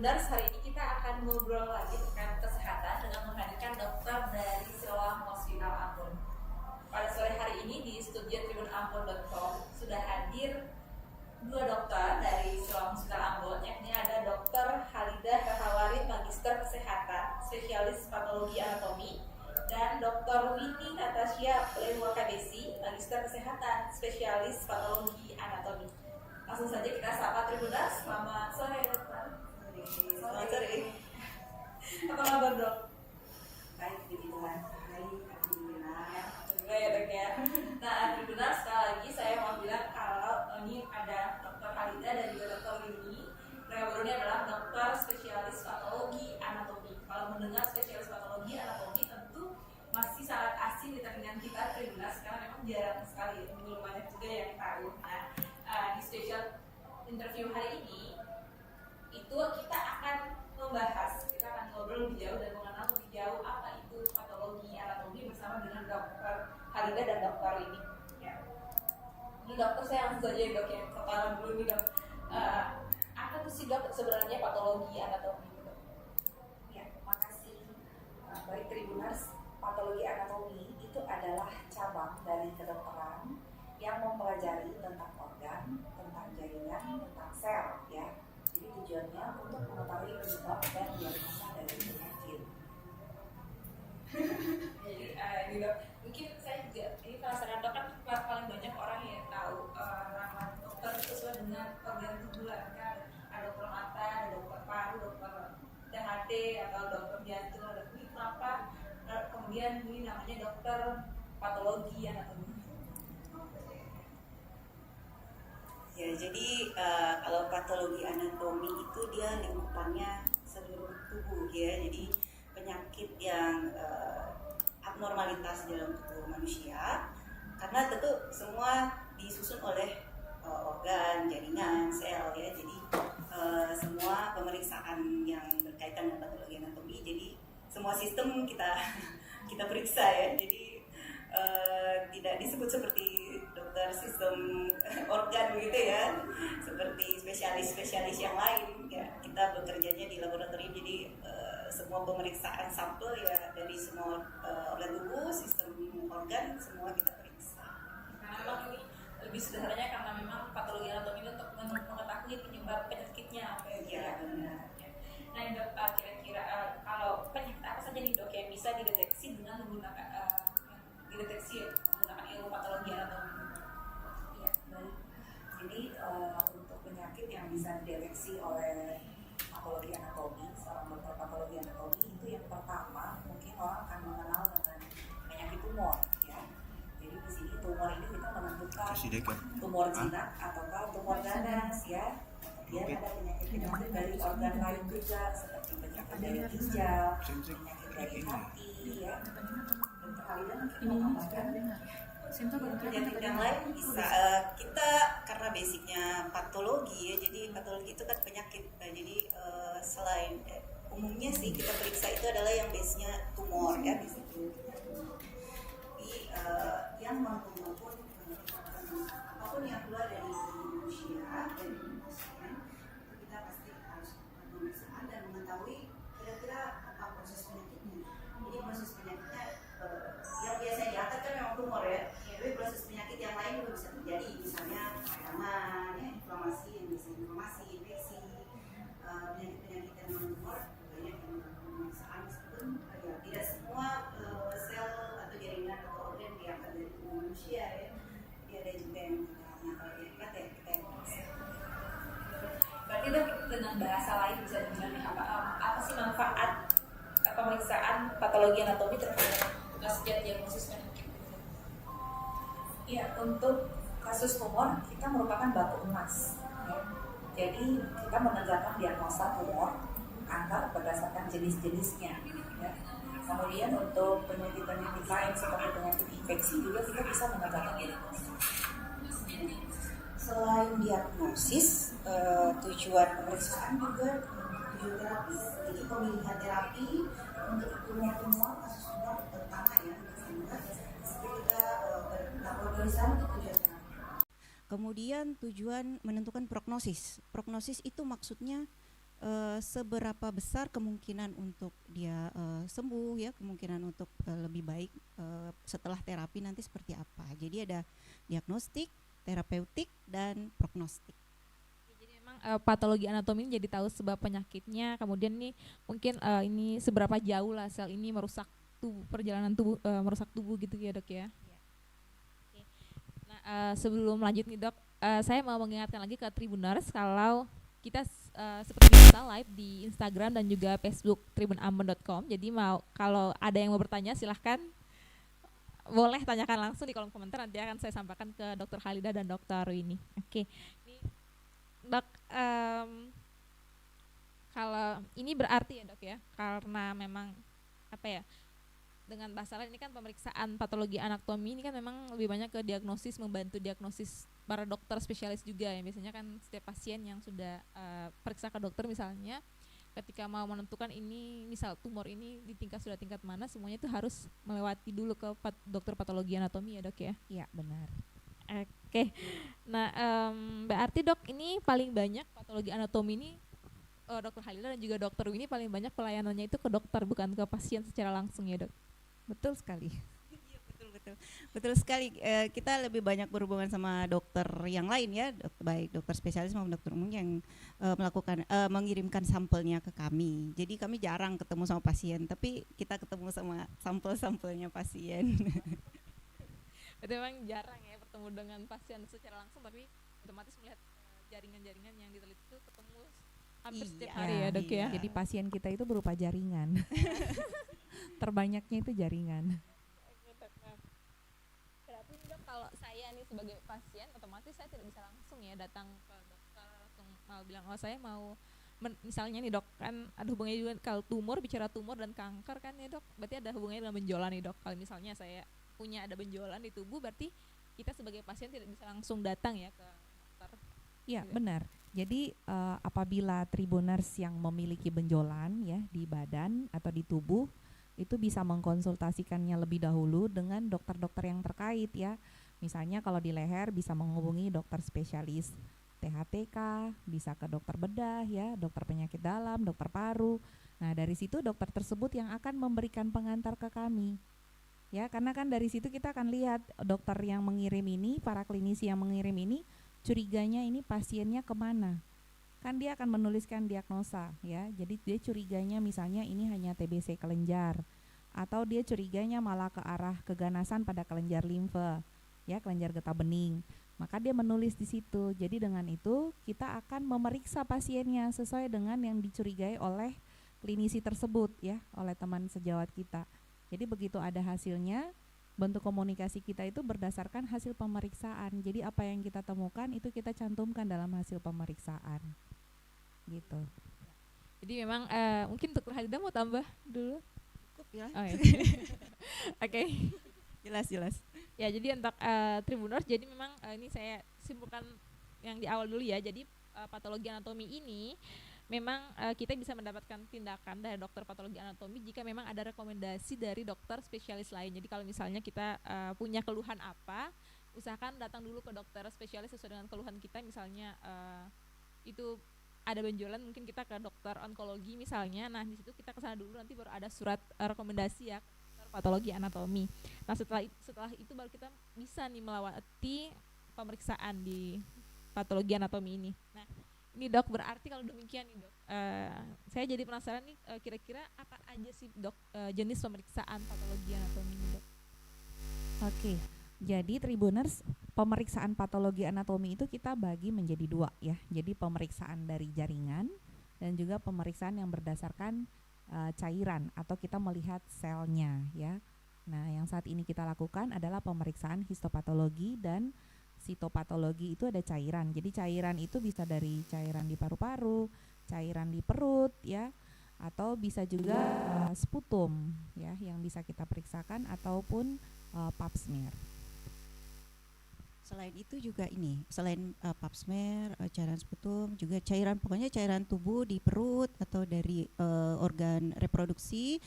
Tribuners, hari ini kita akan ngobrol lagi terkait kesehatan dengan menghadirkan dokter dari Siloam Hospital Ambon. Pada sore hari ini di studio tribunambon.com sudah hadir dua dokter dari Siloam Hospital Ambon, yakni ada Dr. Halidah Rahawari, Magister Kesehatan, Spesialis Patologi Anatomi, dan Dr. Winnie Natasha Lewakadesi, Magister Kesehatan, Spesialis Patologi Anatomi. Langsung saja kita sapa Tribuners. Selamat sore dokter. Selamat sore. Apa kabar dok? Baik, puji Tuhan. Baik, alhamdulillah. Alhamdulillah ya dok ya. Nah Tribuners, sekali lagi saya mau bilang kalau ini ada Dr. Halidah dan juga Dr. Winnie. Mereka berdua ini adalah dokter spesialis patologi anatomi. Kalau mendengar spesialis patologi anatomi tentu masih sangat asing di telinga kita Tribuners, karena memang jarang sekali, belum banyak juga yang tahu. Nah, di spesial interview hari ini itu kita akan ngobrol lebih jauh dan mengenal lebih jauh apa itu patologi anatomi bersama dengan Dr. Halidah dan Dr. Winnie. Ya. Ini dokter saya langsung saja dok ya, perkenalan dulu nih dok. Apa tuh sih dok sebenarnya patologi anatomi itu dok? Ya, makasih. Baik Tribuners, patologi anatomi itu adalah cabang dari kedokteran yang mempelajari tentang organ, tentang jaringan, tentang sel, ya. Jadi tujuannya untuk mengetahui penyebab dan diagnosa dari penyakit. Jadi ini dok, mungkin saya juga ini penasaran dok, kan paling banyak orang yang tahu nama dokter itu sesuai dengan organ tubuh kan. Ada dokter mata, ada dokter paru, dokter THT atau dokter jantung, ada ini kenapa kemudian ini namanya dokter patologi anatomi. Ya, jadi kalau patologi anatomi itu dia lingkupannya seluruh tubuh ya. Jadi penyakit yang abnormalitas dalam tubuh manusia, karena tentu semua disusun oleh organ, jaringan, sel ya. Jadi semua pemeriksaan yang berkaitan dengan patologi anatomi, jadi semua sistem kita periksa ya. Jadi tidak disebut seperti dokter sistem organ gitu ya, seperti spesialis yang lain ya. Kita bekerjanya di laboratorium, jadi semua pemeriksaan sampel ya dari semua organ tubuh, sistem organ, semua kita periksa. Karena memang ini lebih sederhananya karena memang patologi anatomi untuk mengetahui penyebab penyakitnya. Iya benar. Nah dok, kira-kira kalau penyakit apa saja nih dok yang bisa dideteksi dengan menggunakan menggunakan ilmu patologi anatomi? Iya, baik. Jadi untuk penyakit yang bisa dideteksi oleh patologi anatomi, seorang dokter patologi anatomi itu yang pertama mungkin orang akan mengenal dengan penyakit tumor ya. Jadi di sini tumor ini kita menentukan tumor jinak ataukah tumor ganas ya. Kemudian ada penyakit-penyakit dari organ lain juga seperti penyakit dari ginjal, penyakit dari hati ya. Dokter Halidah mungkin mau tambahkan penyakit yang lain bisa kita karena basicnya patologi ya, jadi patologi itu kan penyakit. Jadi selain umumnya sih kita periksa itu adalah yang base-nya tumor ya di situ. Tapi yang mampu maupun apapun yang keluar dari manusia itu kita pasti harus pemeriksaan dan mengetahui kira-kira apa proses penyakitnya. Jadi proses penyakitnya yang biasa diangkat kan memang tumor ya, tapi proses penyakit yang lain juga bisa terjadi, misalnya peradangan, ya, inflamasi, yang bisa inflamasi, infeksi, penyakit-penyakit yang non tumor banyak yang pemeriksaan meskipun ya tidak semua sel atau jaringan atau organ diangkat dari tubuh manusia ya, jadi ada juga yang kita diangkat ya kita yang periksa. Berarti dok dengan bahasa lain bisa dibilang apa sih manfaat pemeriksaan patologi anatomi terhadap sejak diagnosis penyakit? Iya, untuk kasus tumor kita merupakan batu emas ya. Jadi kita menegakkan diagnosa tumor kanker berdasarkan jenis-jenisnya ya. Kemudian untuk penyakit-penyakit lain seperti penyakit infeksi juga kita bisa menegakkan diagnosa. Selain diagnosis, tujuan pemeriksaan juga tujuan terapi. Jadi pemilihan terapi untuk tumor kasus tumor terutama ya, kita berlaboratorium untuk tujuan terapi. Kemudian tujuan menentukan prognosis. Prognosis itu maksudnya seberapa besar kemungkinan untuk dia sembuh ya, kemungkinan untuk lebih baik setelah terapi nanti seperti apa. Jadi ada diagnostik, terapeutik, dan prognostik. Jadi memang patologi anatomi ini jadi tahu sebab penyakitnya, kemudian nih mungkin ini seberapa jauh lah sel ini merusak tubuh, perjalanan tubuh merusak tubuh gitu ya dok ya. Oke. Nah sebelum lanjut nih dok, saya mau mengingatkan lagi ke Tribuners kalau kita seperti biasa live di Instagram dan juga Facebook tribunambon.com. Jadi kalau ada yang mau bertanya silahkan boleh tanyakan langsung di kolom komentar, nanti akan saya sampaikan ke Dr. Khalida dan Dr. Winnie. Oke, ini dok, kalau ini berarti ya dok ya, karena memang apa ya, dengan bahasa lain ini kan pemeriksaan patologi anatomi ini kan memang lebih banyak ke diagnosis, membantu diagnosis para dokter spesialis juga ya. Biasanya kan setiap pasien yang sudah periksa ke dokter misalnya, ketika mau menentukan ini misal tumor ini sudah tingkat mana, semuanya itu harus melewati dulu ke dokter patologi anatomi ya dok ya. Iya benar. Oke, nah berarti dok ini paling banyak patologi anatomi ini dokter Khalida dan juga dokter Winnie paling banyak pelayanannya itu ke dokter bukan ke pasien secara langsung ya dok. Betul sekali. Iya, betul sekali. Kita lebih banyak berhubungan sama dokter yang lain ya, baik dokter spesialis maupun dokter umum yang mengirimkan sampelnya ke kami. Jadi kami jarang ketemu sama pasien, tapi kita ketemu sama sampel-sampelnya pasien. Itu memang jarang ya bertemu dengan pasien secara langsung, tapi otomatis melihat jaringan-jaringan yang diteliti itu ketemu hampir setiap hari ya dok ya. Jadi pasien kita itu berupa jaringan. Terbanyaknya itu jaringan. Berarti dok kalau saya nih sebagai pasien otomatis saya tidak bisa langsung ya datang ke dokter langsung mau bilang saya mau misalnya nih dok, kan ada hubungannya juga kalau tumor, bicara tumor dan kanker kan ya dok, berarti ada hubungannya dengan benjolan nih dok. Kalau misalnya saya punya ada benjolan di tubuh, berarti kita sebagai pasien tidak bisa langsung datang ya ke dokter. Iya benar. Jadi apabila Tribuners yang memiliki benjolan ya di badan atau di tubuh, itu bisa mengkonsultasikannya lebih dahulu dengan dokter-dokter yang terkait ya. Misalnya kalau di leher bisa menghubungi dokter spesialis THTK, bisa ke dokter bedah ya, dokter penyakit dalam, dokter paru. Nah dari situ dokter tersebut yang akan memberikan pengantar ke kami. Ya karena kan dari situ kita akan lihat dokter yang mengirim ini, para klinisi yang mengirim ini, curiganya ini pasiennya kemana. Kan dia akan menuliskan diagnosa ya, jadi dia curiganya misalnya ini hanya TBC kelenjar, atau dia curiganya malah ke arah keganasan pada kelenjar limfe ya, kelenjar getah bening, maka dia menulis di situ. Jadi dengan itu kita akan memeriksa pasiennya sesuai dengan yang dicurigai oleh klinisi tersebut ya, oleh teman sejawat kita. Jadi begitu ada hasilnya, bentuk komunikasi kita itu berdasarkan hasil pemeriksaan. Jadi apa yang kita temukan itu kita cantumkan dalam hasil pemeriksaan gitu. Jadi memang mungkin Dr. Khalida mau tambah dulu. Cukup ya. Oh, ya. Oke. Jelas. Ya jadi untuk Tribuners, jadi memang ini saya simpulkan yang di awal dulu ya. Jadi patologi anatomi ini memang kita bisa mendapatkan tindakan dari dokter patologi anatomi jika memang ada rekomendasi dari dokter spesialis lain. Jadi kalau misalnya kita punya keluhan apa, usahakan datang dulu ke dokter spesialis sesuai dengan keluhan kita. Misalnya itu ada benjolan, mungkin kita ke dokter onkologi misalnya. Nah di situ kita kesana dulu, nanti baru ada surat rekomendasi ya dokter patologi anatomi. Nah setelah itu baru kita bisa nih melewati pemeriksaan di patologi anatomi ini. Nah ini dok, berarti kalau demikian nih dok, saya jadi penasaran nih kira-kira apa aja sih dok jenis pemeriksaan patologi anatomi ini dok? Oke, jadi Tribuners, pemeriksaan patologi anatomi itu kita bagi menjadi dua ya. Jadi pemeriksaan dari jaringan dan juga pemeriksaan yang berdasarkan cairan atau kita melihat selnya ya. Nah yang saat ini kita lakukan adalah pemeriksaan histopatologi dan sitopatologi. Itu ada cairan. Jadi cairan itu bisa dari cairan di paru-paru, cairan di perut ya, atau bisa juga sputum ya yang bisa kita periksakan, ataupun pap smear. Selain itu juga ini, selain pap smear, cairan sputum, juga cairan, pokoknya cairan tubuh di perut atau dari organ reproduksi,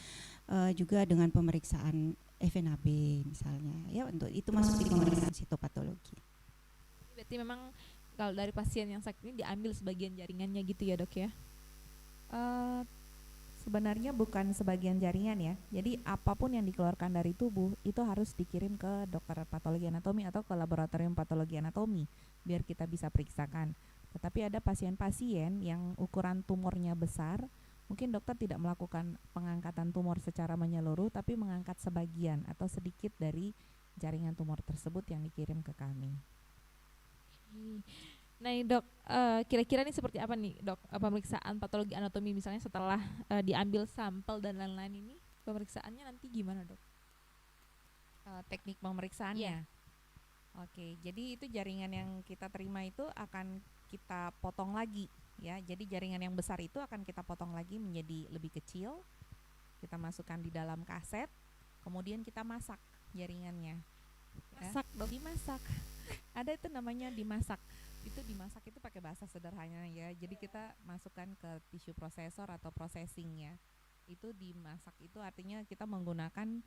juga dengan pemeriksaan FNAB misalnya ya, untuk itu masuk di pemeriksaan sitopatologi. Berarti memang kalau dari pasien yang sakit ini diambil sebagian jaringannya gitu ya dok ya? Eh, Sebenarnya bukan sebagian jaringan ya. Jadi apapun yang dikeluarkan dari tubuh itu harus dikirim ke dokter patologi anatomi atau ke laboratorium patologi anatomi biar kita bisa periksakan. Tetapi ada pasien-pasien yang ukuran tumornya besar, mungkin dokter tidak melakukan pengangkatan tumor secara menyeluruh tapi mengangkat sebagian atau sedikit dari jaringan tumor tersebut yang dikirim ke kami. Nah, Dok, kira-kira ini seperti apa nih, Dok? Pemeriksaan patologi anatomi misalnya setelah diambil sampel dan lain-lain ini, pemeriksaannya nanti gimana, Dok? Teknik pemeriksaannya. Oke, jadi itu jaringan yang kita terima itu akan kita potong lagi ya. Jadi jaringan yang besar itu akan kita potong lagi menjadi lebih kecil. Kita masukkan di dalam kaset, kemudian kita masak jaringannya. Masak, Dok? Dimasak. Ada itu namanya dimasak. Itu dimasak itu pakai bahasa sederhana ya. Jadi kita masukkan ke tisu prosesor atau processingnya. Itu dimasak itu artinya kita menggunakan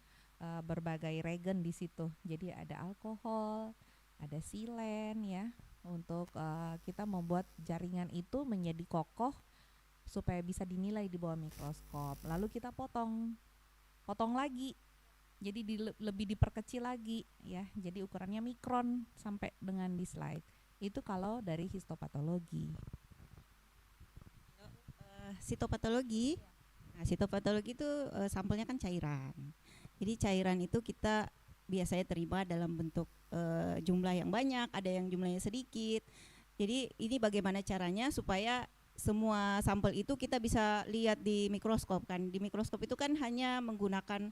berbagai regen di situ. Jadi ada alkohol, ada silen ya untuk kita membuat jaringan itu menjadi kokoh supaya bisa dinilai di bawah mikroskop. Lalu kita potong lagi. Jadi lebih diperkecil lagi ya. Jadi ukurannya mikron sampai dengan di slide. Itu kalau dari histopatologi. Sitopatologi. Nah, sitopatologi itu sampelnya kan cairan. Jadi cairan itu kita biasanya terima dalam bentuk jumlah yang banyak, ada yang jumlahnya sedikit. Jadi ini bagaimana caranya supaya semua sampel itu kita bisa lihat di mikroskop kan. Di mikroskop itu kan hanya menggunakan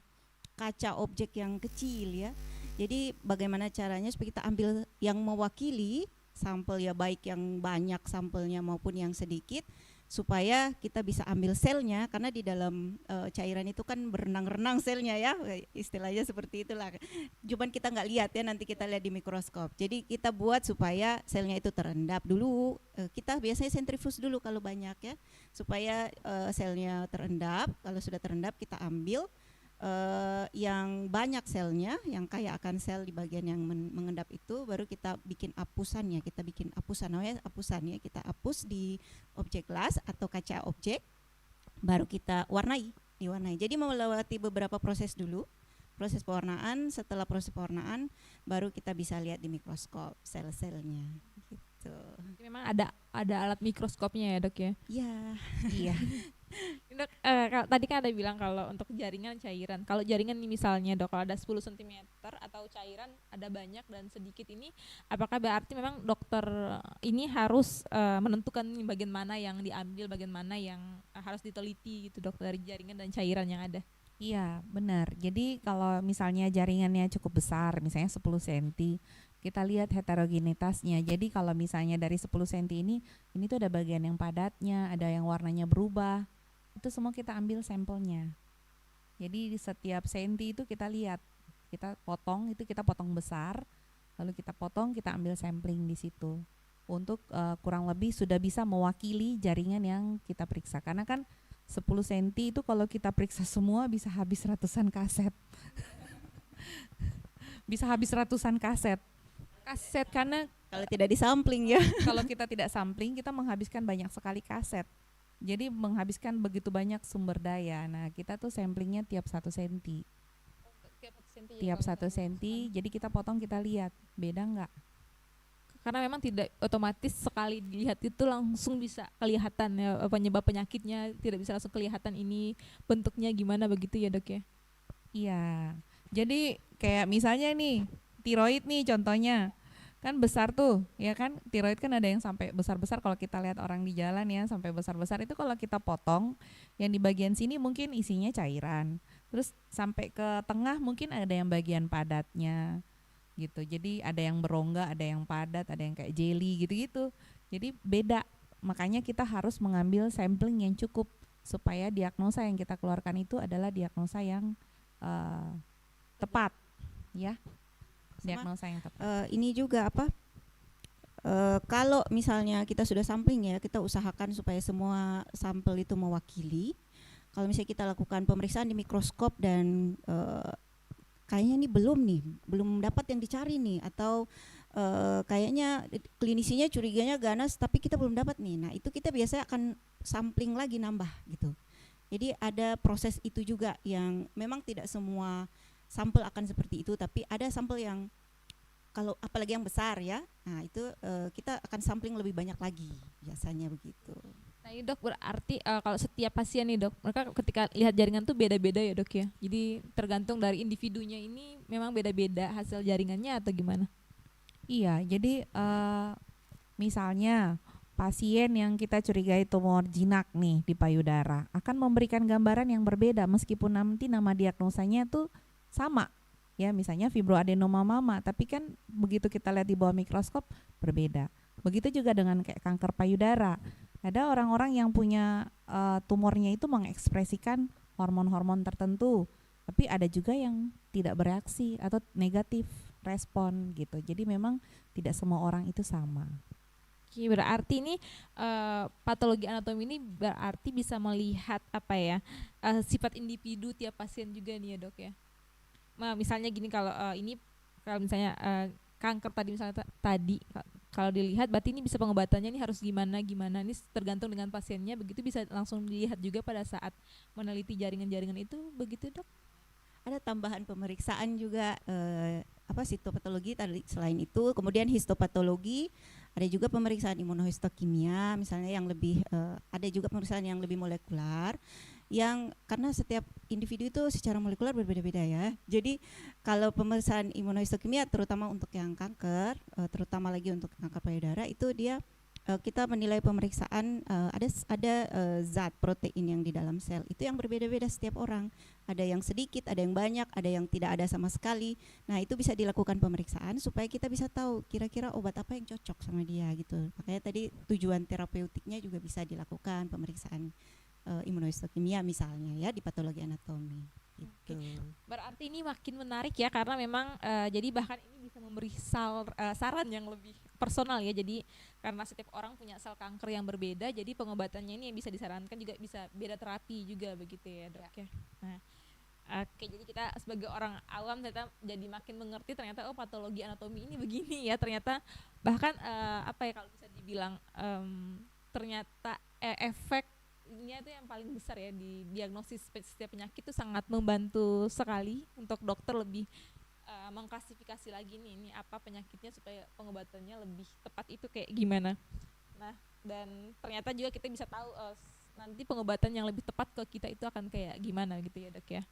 kaca objek yang kecil ya. Jadi bagaimana caranya supaya kita ambil yang mewakili sampel ya, baik yang banyak sampelnya maupun yang sedikit, supaya kita bisa ambil selnya, karena di dalam cairan itu kan berenang-renang selnya ya, istilahnya seperti itulah. Cuman kita nggak lihat ya, nanti kita lihat di mikroskop. Jadi kita buat supaya selnya itu terendap dulu. Kita biasanya sentrifus dulu kalau banyak ya, supaya selnya terendap. Kalau sudah terendap kita ambil yang banyak selnya, yang kaya akan sel di bagian yang mengendap itu, baru kita bikin apusannya. Kita bikin apusan, namanya apusan ya. Kita apus di objek las atau kaca objek, baru kita diwarnai. Jadi melewati beberapa proses dulu, proses pewarnaan. Setelah proses pewarnaan, baru kita bisa lihat di mikroskop sel-selnya. Gitu. Memang ada alat mikroskopnya ya, Dok ya? Iya. Iya. Dok, tadi kan ada bilang kalau untuk jaringan cairan. Kalau jaringan ini misalnya, Dok, kalau ada 10 cm atau cairan ada banyak dan sedikit ini, apakah berarti memang dokter ini harus menentukan bagian mana yang diambil, bagian mana yang harus diteliti gitu, Dok, dari jaringan dan cairan yang ada? Iya, benar. Jadi kalau misalnya jaringannya cukup besar, misalnya 10 cm, kita lihat heterogenitasnya. Jadi kalau misalnya dari 10 cm ini tuh ada bagian yang padatnya, ada yang warnanya berubah. Itu semua kita ambil sampelnya. Jadi di setiap senti itu kita lihat, kita potong, itu kita potong besar, lalu kita potong, kita ambil sampling di situ. Untuk kurang lebih sudah bisa mewakili jaringan yang kita periksa. Karena kan 10 cm itu kalau kita periksa semua bisa habis ratusan kaset. Bisa habis ratusan kaset karena Kalau tidak disampling ya. kalau kita tidak sampling kita menghabiskan banyak sekali kaset. Jadi menghabiskan begitu banyak sumber daya. Nah, kita tuh samplingnya tiap 1 cm. Tiap 1 cm, jadi kita potong, kita lihat beda enggak. Karena memang tidak otomatis sekali dilihat itu langsung bisa kelihatan ya penyebab penyakitnya, tidak bisa langsung kelihatan ini bentuknya gimana begitu ya, Dok ya? Iya. Jadi kayak misalnya nih tiroid nih contohnya, kan besar tuh ya kan, tiroid kan ada yang sampai besar-besar, kalau kita lihat orang di jalan ya sampai besar-besar, itu kalau kita potong yang di bagian sini mungkin isinya cairan, terus sampai ke tengah mungkin ada yang bagian padatnya gitu. Jadi ada yang berongga, ada yang padat, ada yang kayak jelly gitu-gitu. Jadi beda. Makanya kita harus mengambil sampling yang cukup supaya diagnosa yang kita keluarkan itu adalah diagnosa yang tepat ya. Diagnosa yang tepat. Ini juga apa? Kalau misalnya kita sudah sampling ya, kita usahakan supaya semua sampel itu mewakili. Kalau misalnya kita lakukan pemeriksaan di mikroskop dan kayaknya ini belum dapat yang dicari nih, atau kayaknya klinisinya curiganya ganas tapi kita belum dapat nih. Nah itu kita biasanya akan sampling lagi nambah gitu. Jadi ada proses itu juga yang memang tidak semua sampel akan seperti itu, tapi ada sampel yang kalau apalagi yang besar ya, nah itu kita akan sampling lebih banyak lagi biasanya begitu. Nah ini dok berarti kalau setiap pasien nih dok, mereka ketika lihat jaringan tuh beda-beda ya dok ya. Jadi tergantung dari individunya ini memang beda-beda hasil jaringannya atau gimana? Iya, jadi misalnya pasien yang kita curigai tumor jinak nih di payudara akan memberikan gambaran yang berbeda meskipun nanti nama diagnosanya tuh sama. Ya, misalnya fibroadenoma mama, tapi kan begitu kita lihat di bawah mikroskop berbeda. Begitu juga dengan kayak kanker payudara. Ada orang-orang yang punya tumornya itu mengekspresikan hormon-hormon tertentu, tapi ada juga yang tidak bereaksi atau negatif respon gitu. Jadi memang tidak semua orang itu sama. Oke, berarti ini patologi anatomi ini berarti bisa melihat apa ya sifat individu tiap pasien juga nih ya dok ya. Nah, misalnya gini kalau kalau misalnya kanker tadi misalnya kalau dilihat berarti ini bisa pengobatannya ini harus gimana ini tergantung dengan pasiennya, begitu bisa langsung dilihat juga pada saat meneliti jaringan-jaringan itu begitu dok. Ada tambahan pemeriksaan juga sitopatologi tadi selain itu, kemudian histopatologi, ada juga pemeriksaan imunohistokimia misalnya yang lebih ada juga pemeriksaan yang lebih molekular yang karena setiap individu itu secara molekular berbeda-beda ya. Jadi kalau pemeriksaan imunohistokimia terutama untuk yang kanker, terutama lagi untuk kanker payudara itu dia kita menilai pemeriksaan ada zat protein yang di dalam sel itu yang berbeda-beda setiap orang. Ada yang sedikit, ada yang banyak, ada yang tidak ada sama sekali. Nah itu bisa dilakukan pemeriksaan supaya kita bisa tahu kira-kira obat apa yang cocok sama dia gitu. Makanya tadi tujuan terapeutiknya juga bisa dilakukan pemeriksaan imunohistokimia misalnya ya di patologi anatomi. Gitu. Berarti ini makin menarik ya karena memang jadi bahkan ini bisa memberi saran yang lebih personal ya. Jadi karena setiap orang punya sel kanker yang berbeda, jadi pengobatannya ini yang bisa disarankan juga bisa beda terapi juga begitu ya dok ya. Nah, oke, jadi kita sebagai orang awam ternyata jadi makin mengerti ternyata patologi anatomi ini begini ya ternyata bahkan kalau bisa dibilang ternyata efeknya itu yang paling besar ya di diagnosis setiap penyakit itu sangat membantu sekali untuk dokter lebih mengklasifikasi lagi nih ini apa penyakitnya supaya pengobatannya lebih tepat itu kayak gimana. Nah dan ternyata juga kita bisa tahu nanti pengobatan yang lebih tepat ke kita itu akan kayak gimana gitu ya dok ya.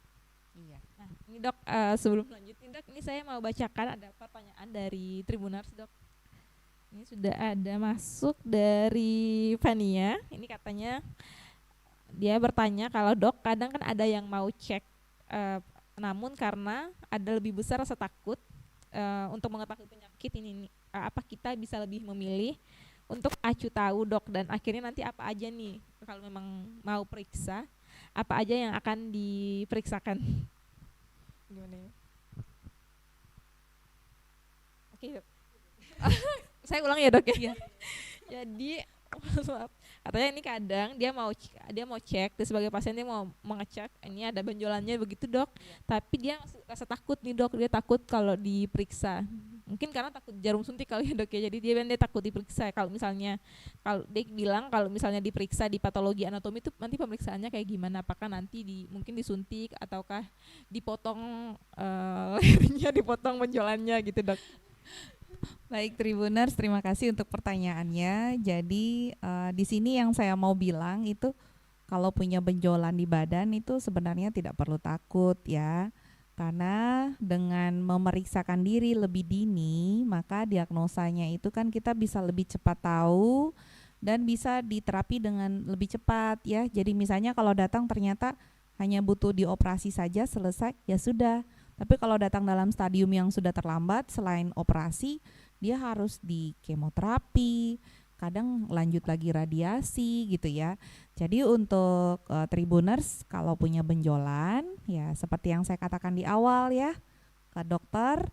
Iya. Nah ini dok sebelum lanjutin dok ini saya mau bacakan ada pertanyaan dari Tribunars dok. Ini sudah ada masuk dari Fania. Ini katanya dia bertanya kalau dok kadang kan ada yang mau cek namun karena ada lebih besar rasa takut untuk mengetahui penyakit ini apa kita bisa lebih memilih untuk acu tahu dok dan akhirnya nanti apa aja nih kalau memang mau periksa apa aja yang akan diperiksakan gimana ya? Oke dok. Saya ulang ya dok ya. Jadi maaf. Katanya ini kadang dia mau cek sebagai pasien dia mau mengecek ini ada benjolannya begitu dok, tapi dia rasa takut nih dok, dia takut kalau diperiksa mungkin karena takut jarum suntik kali ya dok ya, jadi dia takut diperiksa. Kalau misalnya kalau dia bilang kalau misalnya diperiksa di patologi anatomi itu nanti pemeriksaannya kayak gimana, apakah nanti mungkin disuntik ataukah dipotong lehernya, dipotong benjolannya gitu dok. Baik Tribuners, terima kasih untuk pertanyaannya. Jadi di sini yang saya mau bilang itu kalau punya benjolan di badan itu sebenarnya tidak perlu takut ya. Karena dengan memeriksakan diri lebih dini, maka diagnosanya itu kan kita bisa lebih cepat tahu dan bisa diterapi dengan lebih cepat ya. Jadi misalnya kalau datang ternyata hanya butuh dioperasi saja selesai, ya sudah. Tapi kalau datang dalam stadium yang sudah terlambat, selain operasi, dia harus di kemoterapi, kadang lanjut lagi radiasi gitu ya. Jadi untuk Tribuners kalau punya benjolan, ya seperti yang saya katakan di awal ya, ke dokter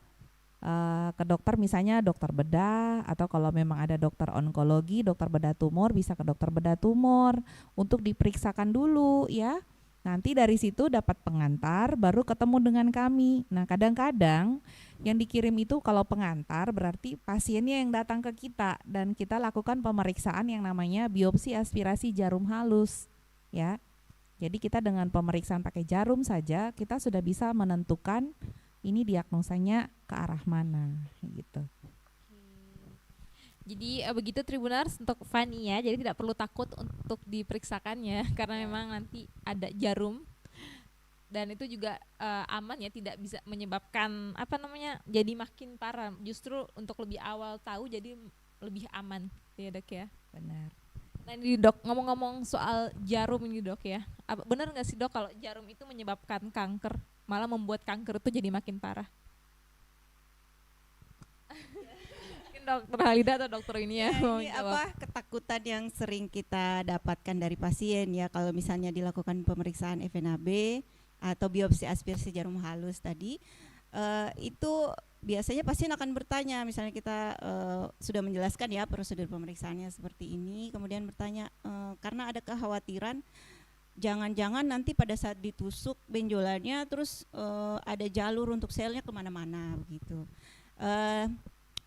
misalnya dokter bedah, atau kalau memang ada dokter onkologi, dokter bedah tumor, bisa ke dokter bedah tumor untuk diperiksakan dulu ya. Nanti dari situ dapat pengantar baru ketemu dengan kami. Nah kadang-kadang Yang dikirim itu kalau pengantar berarti pasiennya yang datang ke kita dan kita lakukan pemeriksaan yang namanya biopsi aspirasi jarum halus, ya. Jadi kita dengan pemeriksaan pakai jarum saja kita sudah bisa menentukan ini diagnosanya ke arah mana, gitu. Jadi begitu Tribuners untuk Fanny ya, jadi tidak perlu takut untuk diperiksakannya karena memang nanti ada jarum dan itu juga aman ya, tidak bisa menyebabkan jadi makin parah. Justru untuk lebih awal tahu jadi lebih aman ya Dok ya. Benar. Nah ini Dok, ngomong-ngomong soal jarum ini Dok ya, benar nggak sih Dok kalau jarum itu menyebabkan kanker, malah membuat kanker itu jadi makin parah? Dokter Halida atau dokter ini ya, Ini ketakutan yang sering kita dapatkan dari pasien ya kalau misalnya dilakukan pemeriksaan FNAB atau biopsi aspirasi jarum halus tadi, itu biasanya pasien akan bertanya, misalnya kita sudah menjelaskan ya prosedur pemeriksaannya seperti ini, kemudian bertanya karena ada kekhawatiran jangan-jangan nanti pada saat ditusuk benjolannya terus ada jalur untuk selnya kemana-mana begitu.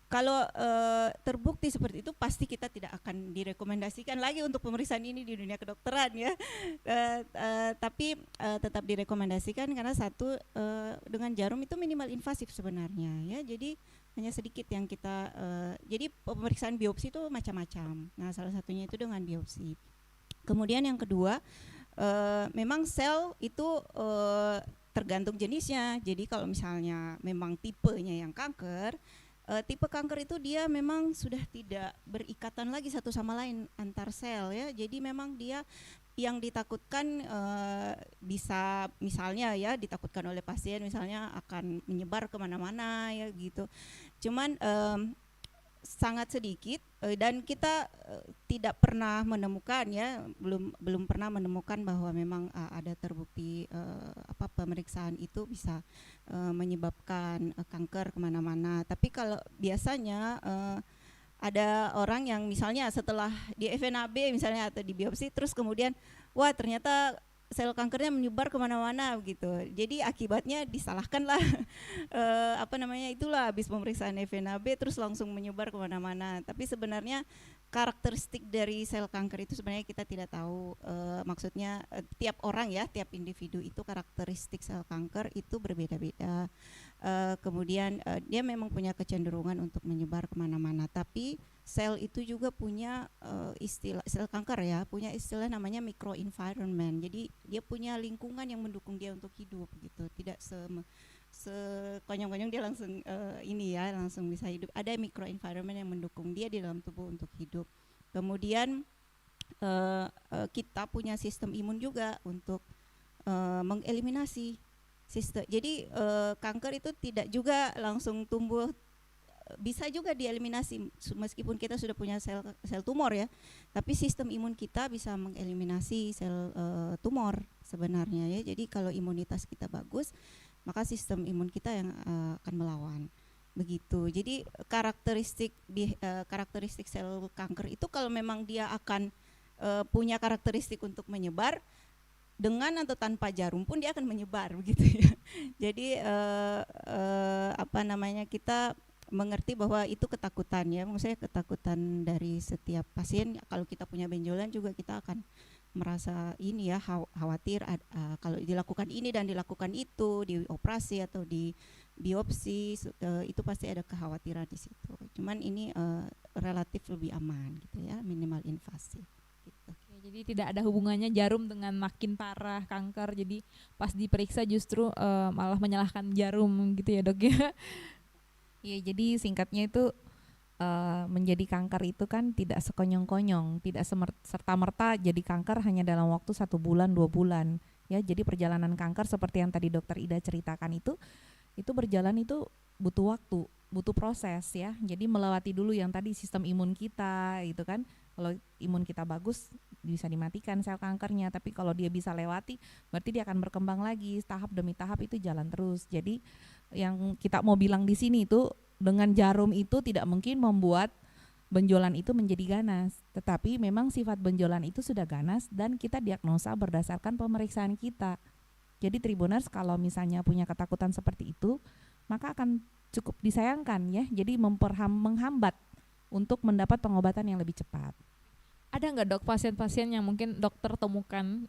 Kalau terbukti seperti itu pasti kita tidak akan direkomendasikan lagi untuk pemeriksaan ini di dunia kedokteran ya. Tapi tetap direkomendasikan karena satu dengan jarum itu minimal invasif sebenarnya ya. Jadi hanya sedikit yang kita jadi pemeriksaan biopsi itu macam-macam. Nah, salah satunya itu dengan biopsi. Kemudian yang kedua memang sel itu tergantung jenisnya. Jadi kalau misalnya memang tipenya yang kanker, tipe kanker itu dia memang sudah tidak berikatan lagi satu sama lain antar sel ya. Jadi memang dia yang ditakutkan bisa misalnya ya ditakutkan oleh pasien misalnya akan menyebar kemana-mana ya gitu. Cuman sangat sedikit dan kita tidak pernah menemukan ya belum pernah menemukan bahwa memang ada terbukti pemeriksaan itu bisa menyebabkan kanker kemana-mana. Tapi kalau biasanya ada orang yang misalnya setelah di FNAB misalnya atau di biopsi terus kemudian wah ternyata sel kankernya menyebar kemana-mana gitu. Jadi akibatnya disalahkanlah itulah habis pemeriksaan FNAB terus langsung menyebar kemana-mana. Tapi sebenarnya karakteristik dari sel kanker itu sebenarnya kita tidak tahu. Maksudnya tiap orang ya, tiap individu itu karakteristik sel kanker itu berbeda-beda. Kemudian dia memang punya kecenderungan untuk menyebar kemana-mana. Tapi sel itu juga punya istilah, sel kanker ya punya istilah namanya microenvironment. Jadi dia punya lingkungan yang mendukung dia untuk hidup gitu. Tidak sekonyong-konyong dia langsung langsung bisa hidup. Ada microenvironment yang mendukung dia di dalam tubuh untuk hidup. Kemudian kita punya sistem imun juga untuk mengeliminasi sistem. Jadi kanker itu tidak juga langsung tumbuh, bisa juga dieliminasi meskipun kita sudah punya sel tumor ya, tapi sistem imun kita bisa mengeliminasi sel tumor sebenarnya ya. Jadi kalau imunitas kita bagus maka sistem imun kita yang akan melawan begitu. Jadi karakteristik sel kanker itu kalau memang dia akan punya karakteristik untuk menyebar dengan atau tanpa jarum pun dia akan menyebar begitu ya. Jadi kita mengerti bahwa itu ketakutan ya, maksud saya ketakutan dari setiap pasien. Kalau kita punya benjolan juga kita akan merasa ini ya khawatir kalau dilakukan ini dan dilakukan itu di operasi atau di biopsi itu pasti ada kekhawatiran di situ. Cuman ini relatif lebih aman gitu ya, minimal invasif gitu. Oke, jadi tidak ada hubungannya jarum dengan makin parah kanker. Jadi pas diperiksa justru malah menyalahkan jarum gitu ya Dok ya. Iya, jadi singkatnya itu menjadi kanker itu kan tidak sekonyong-konyong, tidak serta-merta jadi kanker hanya dalam waktu 1 bulan 2 bulan ya. Jadi perjalanan kanker seperti yang tadi Dokter Ida ceritakan itu berjalan itu butuh waktu, butuh proses ya. Jadi melewati dulu yang tadi sistem imun kita itu kan. Kalau imun kita bagus bisa dimatikan sel kankernya, tapi kalau dia bisa lewati berarti dia akan berkembang lagi tahap demi tahap, itu jalan terus. Jadi yang kita mau bilang di sini itu dengan jarum itu tidak mungkin membuat benjolan itu menjadi ganas, tetapi memang sifat benjolan itu sudah ganas dan kita diagnosa berdasarkan pemeriksaan kita. Jadi Tribuners kalau misalnya punya ketakutan seperti itu, maka akan cukup disayangkan ya. Jadi menghambat untuk mendapat pengobatan yang lebih cepat. Ada nggak dok pasien-pasien yang mungkin dokter temukan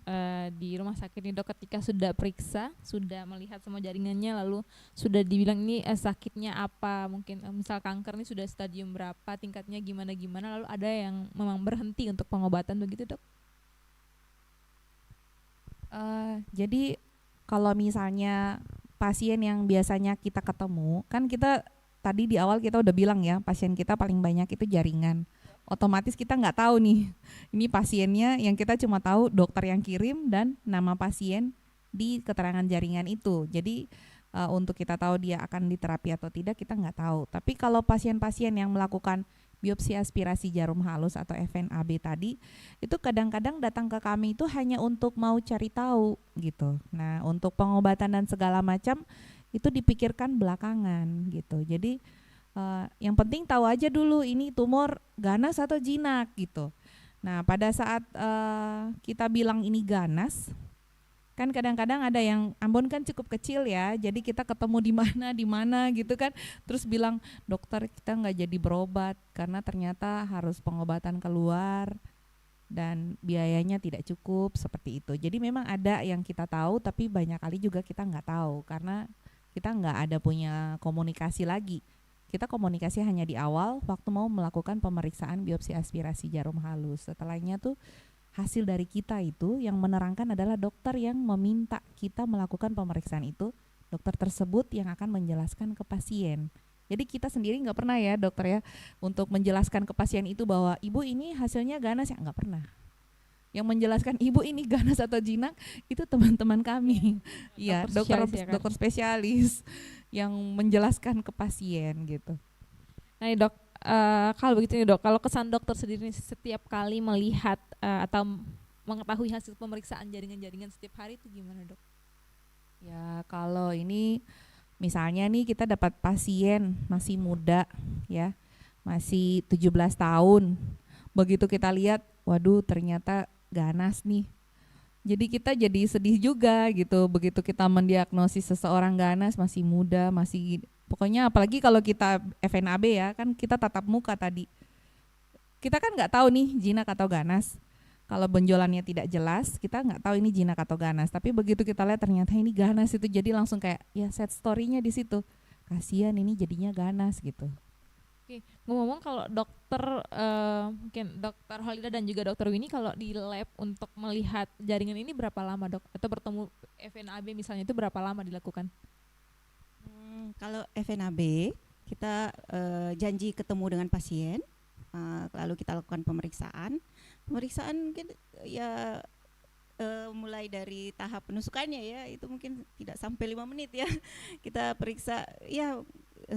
di rumah sakit ini dok, ketika sudah periksa, sudah melihat semua jaringannya, lalu sudah dibilang ini sakitnya apa, mungkin misal kanker ini sudah stadium berapa, tingkatnya gimana, lalu ada yang memang berhenti untuk pengobatan begitu dok? Jadi kalau misalnya pasien yang biasanya kita ketemu, kan kita tadi di awal kita udah bilang ya, pasien kita paling banyak itu jaringan. Otomatis kita nggak tahu nih, ini pasiennya, yang kita cuma tahu dokter yang kirim dan nama pasien di keterangan jaringan itu. Jadi untuk kita tahu dia akan diterapi atau tidak kita nggak tahu. Tapi kalau pasien-pasien yang melakukan biopsi aspirasi jarum halus atau FNAB tadi, itu kadang-kadang datang ke kami itu hanya untuk mau cari tahu gitu. Nah untuk pengobatan dan segala macam itu dipikirkan belakangan gitu. Jadi yang penting tahu aja dulu ini tumor ganas atau jinak gitu. Nah pada saat kita bilang ini ganas, kan kadang-kadang ada yang Ambon kan cukup kecil ya, jadi kita ketemu di mana gitu kan, terus bilang dokter kita nggak jadi berobat karena ternyata harus pengobatan keluar dan biayanya tidak cukup seperti itu. Jadi memang ada yang kita tahu, tapi banyak kali juga kita nggak tahu karena kita nggak ada punya komunikasi lagi. Kita komunikasi hanya di awal waktu mau melakukan pemeriksaan biopsi aspirasi jarum halus. Setelahnya tuh hasil dari kita itu yang menerangkan adalah dokter yang meminta kita melakukan pemeriksaan itu. Dokter tersebut yang akan menjelaskan ke pasien. Jadi kita sendiri nggak pernah ya dokter ya untuk menjelaskan ke pasien itu bahwa ibu ini hasilnya ganas, ya nggak pernah. Yang menjelaskan ibu ini ganas atau jinak itu teman-teman kami, ya dokter spesialis yang menjelaskan ke pasien gitu. Nah dok, kalau begitu nih dok, kalau kesan dokter sendiri setiap kali melihat atau mengetahui hasil pemeriksaan jaringan-jaringan setiap hari itu gimana dok? Ya kalau ini misalnya nih kita dapat pasien masih muda ya, masih 17 tahun, begitu kita lihat, waduh ternyata ganas nih. Jadi kita jadi sedih juga gitu begitu kita mendiagnosis seseorang ganas masih muda, masih pokoknya apalagi kalau kita FNAB ya kan kita tatap muka tadi. Kita kan nggak tahu nih jinak atau ganas. Kalau benjolannya tidak jelas kita nggak tahu ini jinak atau ganas. Tapi begitu kita lihat ternyata ini ganas itu jadi langsung kayak ya set story-nya di situ. Kasihan ini jadinya ganas gitu. Oke, ngomong-ngomong kalau dokter mungkin dokter Holida dan juga dokter Winnie kalau di lab untuk melihat jaringan ini berapa lama dok? Atau bertemu FNAB misalnya itu berapa lama dilakukan? Kalau FNAB kita janji ketemu dengan pasien, lalu kita lakukan pemeriksaan mungkin ya mulai dari tahap penusukannya ya itu mungkin tidak sampai 5 menit ya kita periksa ya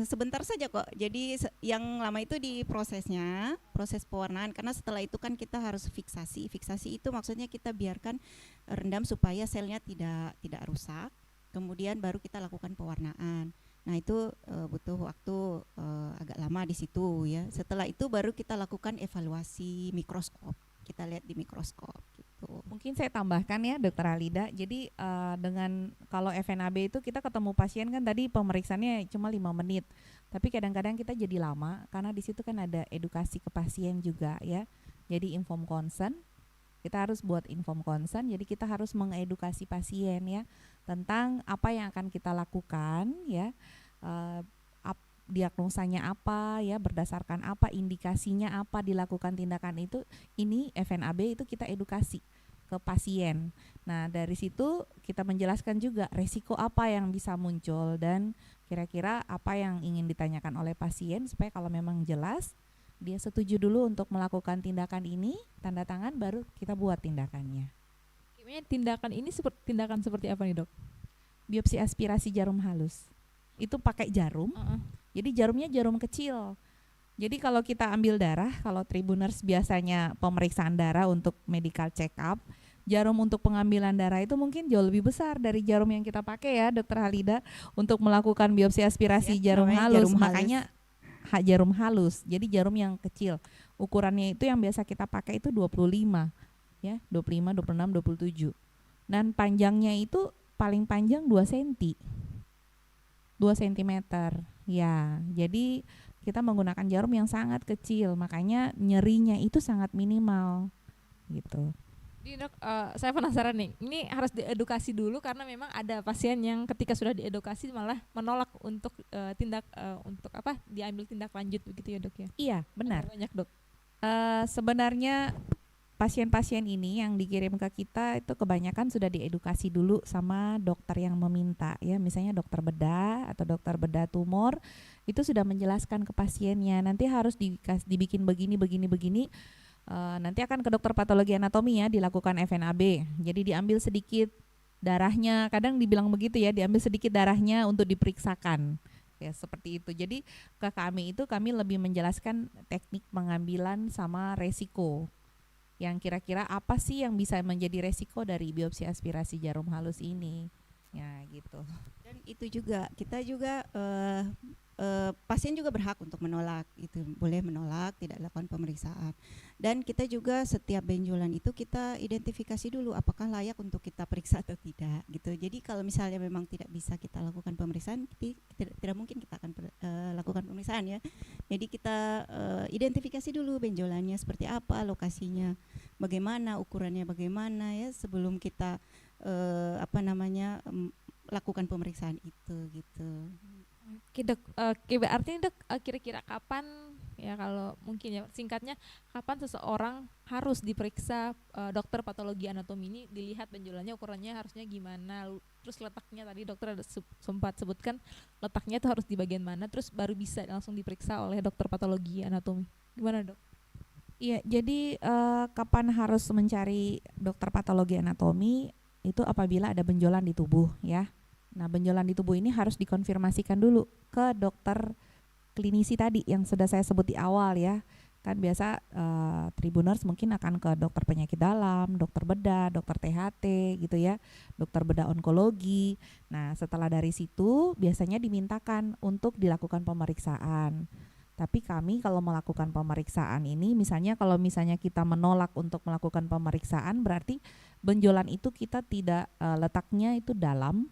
sebentar saja kok. Jadi yang lama itu di prosesnya, proses pewarnaan karena setelah itu kan kita harus fiksasi itu maksudnya kita biarkan rendam supaya selnya tidak rusak, kemudian baru kita lakukan pewarnaan. Nah itu butuh waktu agak lama di situ ya. Setelah itu baru kita lakukan evaluasi mikroskop, kita lihat di mikroskop gitu. Mungkin saya tambahkan ya Dokter Halida. Jadi dengan kalau FNAB itu kita ketemu pasien kan tadi pemeriksaannya cuma 5 menit. Tapi kadang-kadang kita jadi lama karena di situ kan ada edukasi ke pasien juga ya. Jadi inform consent. Kita harus buat inform consent. Jadi kita harus mengedukasi pasien ya tentang apa yang akan kita lakukan ya. Diagnosanya apa ya, berdasarkan apa, indikasinya apa, dilakukan tindakan itu. Ini FNAB itu kita edukasi ke pasien. Nah dari situ kita menjelaskan juga resiko apa yang bisa muncul dan kira-kira apa yang ingin ditanyakan oleh pasien supaya kalau memang jelas dia setuju dulu untuk melakukan tindakan ini, tanda tangan baru kita buat tindakannya. Tindakan ini tindakan seperti apa nih dok? Biopsi aspirasi jarum halus. Itu pakai jarum. Jadi jarumnya jarum kecil. Jadi kalau kita ambil darah, kalau Tribuners biasanya pemeriksaan darah untuk medical check up, jarum untuk pengambilan darah itu mungkin jauh lebih besar dari jarum yang kita pakai ya Dokter Halida untuk melakukan biopsi aspirasi jarum halus. Makanya jarum halus. Jadi jarum yang kecil. Ukurannya itu yang biasa kita pakai itu 25 ya, 25, 26, 27. Dan panjangnya itu paling panjang 2 cm. 2 cm Ya, jadi kita menggunakan jarum yang sangat kecil, makanya nyerinya itu sangat minimal gitu. Jadi dok, saya penasaran nih, ini harus diedukasi dulu karena memang ada pasien yang ketika sudah diedukasi malah menolak untuk untuk apa diambil tindak lanjut begitu ya dok ya? Iya, benar. Ada banyak dok. Sebenarnya pasien-pasien ini yang dikirim ke kita itu kebanyakan sudah diedukasi dulu sama dokter yang meminta ya, misalnya dokter bedah atau dokter bedah tumor itu sudah menjelaskan ke pasiennya nanti harus dibikin begini begini begini. Nanti akan ke dokter patologi anatomi ya dilakukan FNAB. Jadi diambil sedikit darahnya, kadang dibilang begitu ya, diambil sedikit darahnya untuk diperiksakan. Ya seperti itu. Jadi ke kami itu kami lebih menjelaskan teknik pengambilan sama resiko. Yang kira-kira apa sih yang bisa menjadi resiko dari biopsi aspirasi jarum halus ini? Ya gitu. Dan itu juga kita juga pasien juga berhak untuk menolak, itu boleh menolak, tidak lakukan pemeriksaan. Dan kita juga setiap benjolan itu kita identifikasi dulu apakah layak untuk kita periksa atau tidak gitu. Jadi kalau misalnya memang tidak bisa kita lakukan pemeriksaan, tidak mungkin kita akan lakukan pemeriksaan ya. Jadi kita identifikasi dulu benjolannya seperti apa, lokasinya bagaimana, ukurannya bagaimana ya sebelum kita lakukan pemeriksaan itu gitu. Oke dok, berarti dok kira-kira kapan ya kalau mungkin ya singkatnya kapan seseorang harus diperiksa dokter patologi anatomi ini dilihat benjolannya ukurannya harusnya gimana, terus letaknya tadi dokter ada sempat sebutkan letaknya itu harus di bagian mana, terus baru bisa langsung diperiksa oleh dokter patologi anatomi. Gimana dok? Iya, jadi kapan harus mencari dokter patologi anatomi itu apabila ada benjolan di tubuh ya. Nah, benjolan di tubuh ini harus dikonfirmasikan dulu ke dokter klinisi tadi yang sudah saya sebut di awal ya. Kan biasa Tribuners mungkin akan ke dokter penyakit dalam, dokter bedah, dokter THT gitu ya, dokter bedah onkologi. Nah, setelah dari situ biasanya dimintakan untuk dilakukan pemeriksaan. Tapi kami kalau melakukan pemeriksaan ini, kalau misalnya kita menolak untuk melakukan pemeriksaan, berarti benjolan itu kita tidak letaknya itu dalam.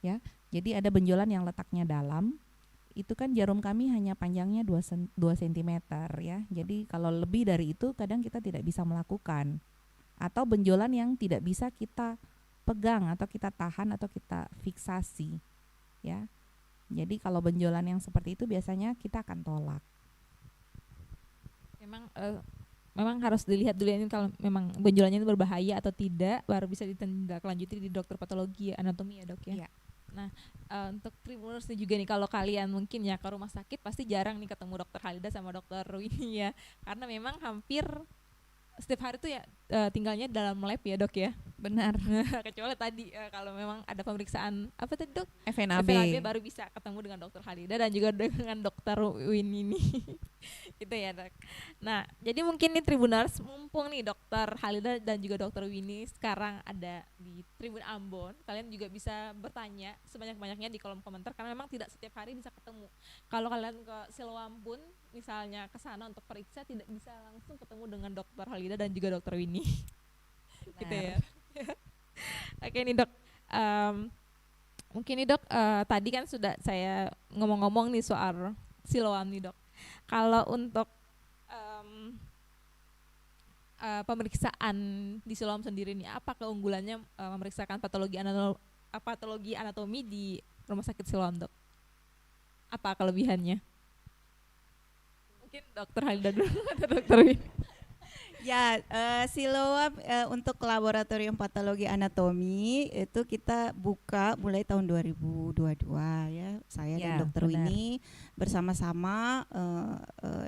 Ya, jadi ada benjolan yang letaknya dalam, itu kan jarum kami hanya panjangnya 2 cm ya. Jadi kalau lebih dari itu kadang kita tidak bisa melakukan. Atau benjolan yang tidak bisa kita pegang atau kita tahan atau kita fiksasi ya. Jadi kalau benjolan yang seperti itu biasanya kita akan tolak. Memang harus dilihat dulu ini kalau memang benjolannya itu berbahaya atau tidak, baru bisa ditindaklanjuti di dokter patologi anatomi ya dok ya. Iya. Nah, untuk Tribuners juga nih, kalau kalian mungkin ya ke rumah sakit pasti jarang nih ketemu dokter Halida sama dokter Winnie ya, karena memang hampir setiap hari tuh ya tinggalnya dalam lab ya dok ya. Benar. Kecuali tadi kalau memang ada pemeriksaan apa tadi dok? FNAB. baru bisa ketemu dengan dokter Halida dan juga dengan dokter Winnie ini. Gitu ya dok. Nah, jadi mungkin nih Tribuners, mumpung nih dokter Halida dan juga dokter Winnie sekarang ada di Tribun Ambon, kalian juga bisa bertanya sebanyak-banyaknya di kolom komentar karena memang tidak setiap hari bisa ketemu. Kalau kalian ke Siloam pun misalnya ke sana untuk periksa tidak bisa langsung ketemu dengan dokter Halida dan juga dokter Winnie. Gitu ya. Oke nih dok, mungkin nih dok tadi kan sudah saya ngomong-ngomong nih soal Siloam nih dok. Kalau untuk pemeriksaan di Siloam sendiri nih, apa keunggulannya memeriksakan patologi anatomi di rumah sakit Siloam dok? Apa kelebihannya? Mungkin dokter Halida dulu atau dokter Winnie? Ya, Siloam untuk laboratorium patologi anatomi itu kita buka mulai tahun 2022 ya. Saya Ya, dan Dokter benar. Winnie bersama-sama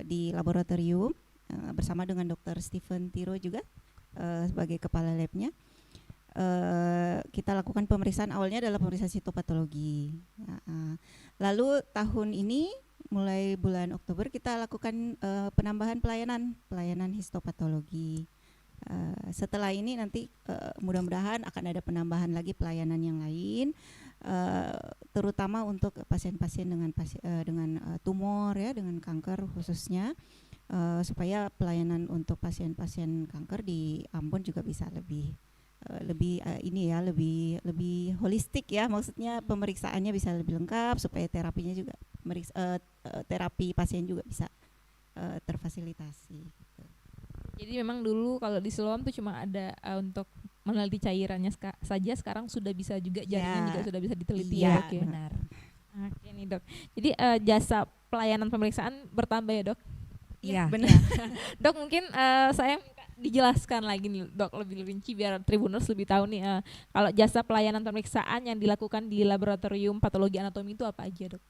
di laboratorium bersama dengan Dokter Stephen Tiro juga sebagai kepala labnya. Kita lakukan pemeriksaan, awalnya adalah pemeriksaan sitopatologi. Lalu tahun ini mulai bulan Oktober kita lakukan penambahan pelayanan histopatologi. Setelah ini nanti mudah-mudahan akan ada penambahan lagi pelayanan yang lain, terutama untuk pasien-pasien dengan tumor ya, dengan kanker khususnya, supaya pelayanan untuk pasien-pasien kanker di Ambon juga bisa lebih ini ya lebih holistik ya, maksudnya pemeriksaannya bisa lebih lengkap supaya terapinya juga terapi pasien juga bisa terfasilitasi gitu. Jadi memang dulu kalau di Siloam tuh cuma ada untuk meneliti cairannya saja, sekarang sudah bisa juga jaringan juga sudah bisa diteliti Iya, ya dok ya. benar. Oke nih dok. Jadi jasa pelayanan pemeriksaan bertambah ya dok. Iya, benar. Dok mungkin saya minta dijelaskan lagi nih dok lebih rinci biar Tribuners lebih tahu nih kalau jasa pelayanan pemeriksaan yang dilakukan di laboratorium patologi anatomi itu apa aja dok?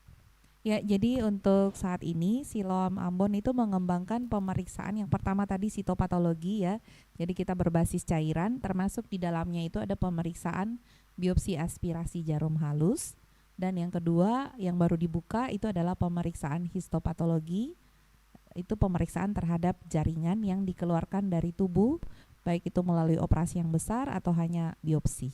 ya, jadi untuk saat ini Siloam Ambon itu mengembangkan pemeriksaan yang pertama tadi sitopatologi ya. Jadi kita berbasis cairan, termasuk di dalamnya itu ada pemeriksaan biopsi aspirasi jarum halus, dan yang kedua yang baru dibuka itu adalah pemeriksaan histopatologi. Itu pemeriksaan terhadap jaringan yang dikeluarkan dari tubuh, baik itu melalui operasi yang besar atau hanya biopsi.